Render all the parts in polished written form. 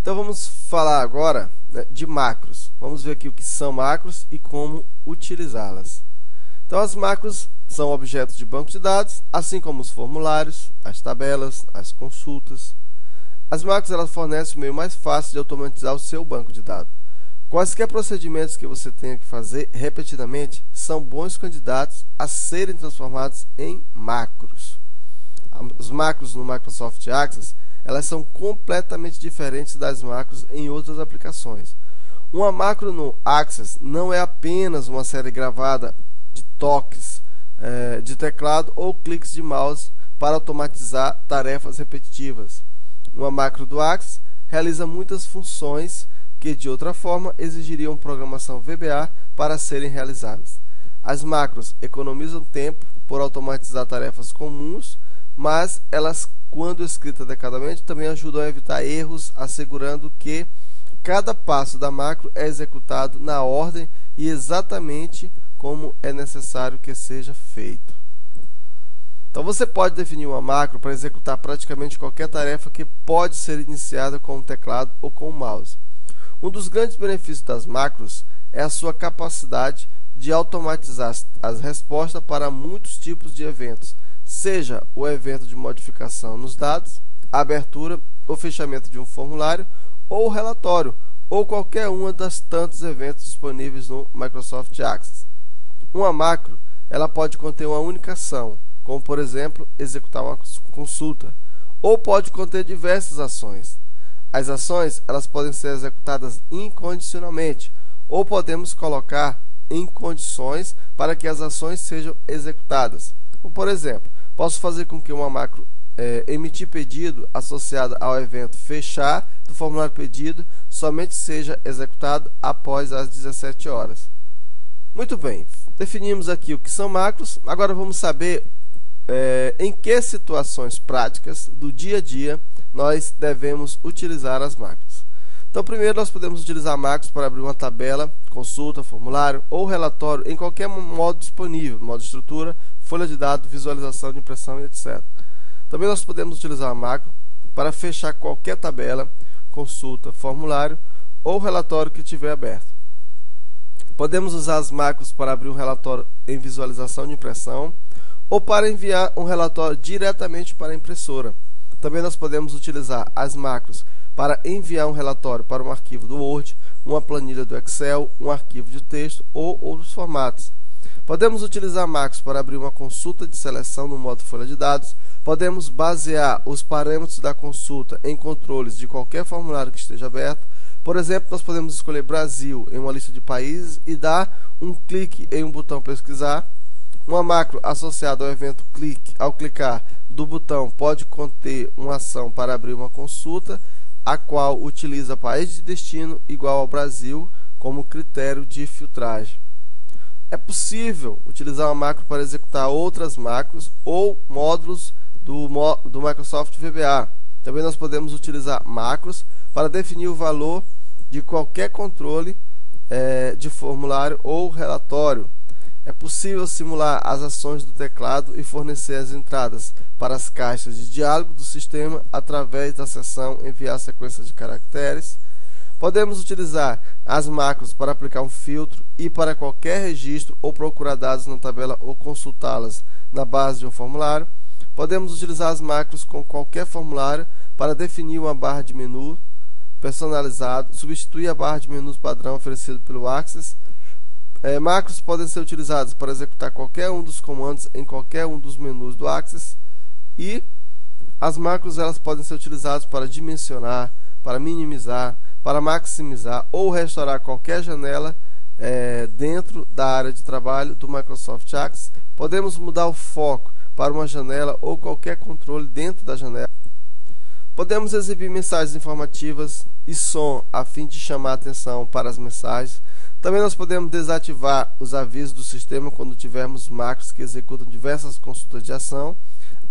Então vamos falar agora, né, de macros. Vamos ver aqui o que são macros e como utilizá-las. Então as macros são objetos de banco de dados, assim como os formulários, as tabelas, as consultas. As macros elas fornecem o meio mais fácil de automatizar o seu banco de dados. Quaisquer procedimentos que você tenha que fazer repetidamente são bons candidatos a serem transformados em macros. Os macros no Microsoft Access elas são completamente diferentes das macros em outras aplicações. Uma macro no Access não é apenas uma série gravada de toques de teclado ou cliques de mouse para automatizar tarefas repetitivas. Uma macro do Access realiza muitas funções que de outra forma exigiriam programação VBA para serem realizadas. As macros economizam tempo por automatizar tarefas comuns, mas elas, quando escritas adequadamente, também ajudam a evitar erros, assegurando que cada passo da macro é executado na ordem e exatamente como é necessário que seja feito. Então você pode definir uma macro para executar praticamente qualquer tarefa que pode ser iniciada com o teclado ou com o mouse. Um dos grandes benefícios das macros é a sua capacidade de automatizar as respostas para muitos tipos de eventos, seja o evento de modificação nos dados, a abertura ou fechamento de um formulário ou relatório, ou qualquer um das tantos eventos disponíveis no Microsoft Access. Uma macro ela pode conter uma única ação, como por exemplo, executar uma consulta, ou pode conter diversas ações. As ações elas podem ser executadas incondicionalmente, ou podemos colocar em condições para que as ações sejam executadas. Por exemplo, posso fazer com que uma macro emitir pedido associada ao evento fechar do formulário pedido somente seja executado após as 17 horas. Muito bem, definimos aqui o que são macros. Agora vamos saber em que situações práticas do dia a dia nós devemos utilizar as macros. Então, primeiro nós podemos utilizar macros para abrir uma tabela, consulta, formulário ou relatório em qualquer modo disponível, modo estrutura, folha de dados, visualização de impressão e etc. Também nós podemos utilizar a macro para fechar qualquer tabela, consulta, formulário ou relatório que estiver aberto. Podemos usar as macros para abrir um relatório em visualização de impressão ou para enviar um relatório diretamente para a impressora. Também nós podemos utilizar as macros para enviar um relatório para um arquivo do Word, uma planilha do Excel, um arquivo de texto ou outros formatos. Podemos utilizar macros para abrir uma consulta de seleção no modo folha de dados. Podemos basear os parâmetros da consulta em controles de qualquer formulário que esteja aberto. Por exemplo, nós podemos escolher Brasil em uma lista de países e dar um clique em um botão pesquisar. Uma macro associada ao evento clique, ao clicar do botão, pode conter uma ação para abrir uma consulta, a qual utiliza país de destino igual ao Brasil como critério de filtragem. É possível utilizar uma macro para executar outras macros ou módulos do Microsoft VBA. Também nós podemos utilizar macros para definir o valor de qualquer controle de formulário ou relatório. É possível simular as ações do teclado e fornecer as entradas para as caixas de diálogo do sistema através da seção enviar sequência de caracteres. Podemos utilizar as macros para aplicar um filtro e para qualquer registro ou procurar dados na tabela ou consultá-las na base de um formulário. Podemos utilizar as macros com qualquer formulário para definir uma barra de menu personalizado, substituir a barra de menus padrão oferecido pelo Access. Macros podem ser utilizados para executar qualquer um dos comandos em qualquer um dos menus do Access, e as macros elas podem ser utilizadas para dimensionar, para minimizar, para maximizar ou restaurar qualquer janela dentro da área de trabalho do Microsoft Access. Podemos mudar o foco para uma janela ou qualquer controle dentro da janela. Podemos exibir mensagens informativas e som a fim de chamar a atenção para as mensagens. Também nós podemos desativar os avisos do sistema quando tivermos macros que executam diversas consultas de ação,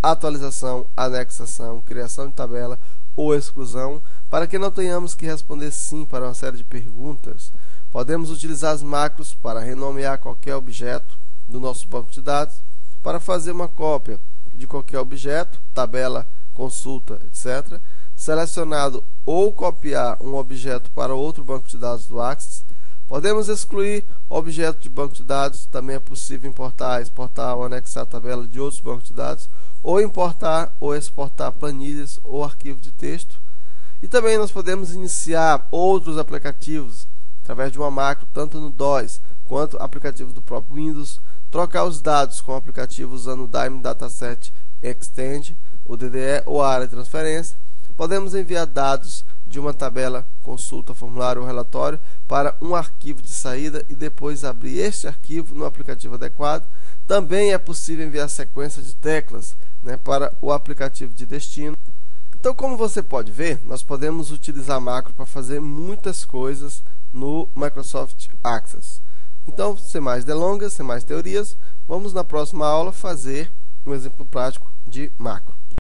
atualização, anexação, criação de tabela ou exclusão, para que não tenhamos que responder sim para uma série de perguntas. Podemos utilizar as macros para renomear qualquer objeto do nosso banco de dados, para fazer uma cópia de qualquer objeto, tabela, consulta, etc., selecionado ou copiar um objeto para outro banco de dados do Access. Podemos excluir objeto de banco de dados, também é possível importar, exportar ou anexar a tabela de outros bancos de dados, ou importar ou exportar planilhas ou arquivo de texto. E também nós podemos iniciar outros aplicativos através de uma macro, tanto no DOS quanto aplicativo do próprio Windows, trocar os dados com o aplicativo usando o Dime Dataset Extend, o DDE ou a área de transferência. Podemos enviar dados de uma tabela, consulta, formulário ou relatório para um arquivo de saída e depois abrir este arquivo no aplicativo adequado. Também é possível enviar sequência de teclas, para o aplicativo de destino. Então, como você pode ver, nós podemos utilizar macro para fazer muitas coisas no Microsoft Access. Então, sem mais delongas, sem mais teorias, vamos na próxima aula fazer um exemplo prático de macro.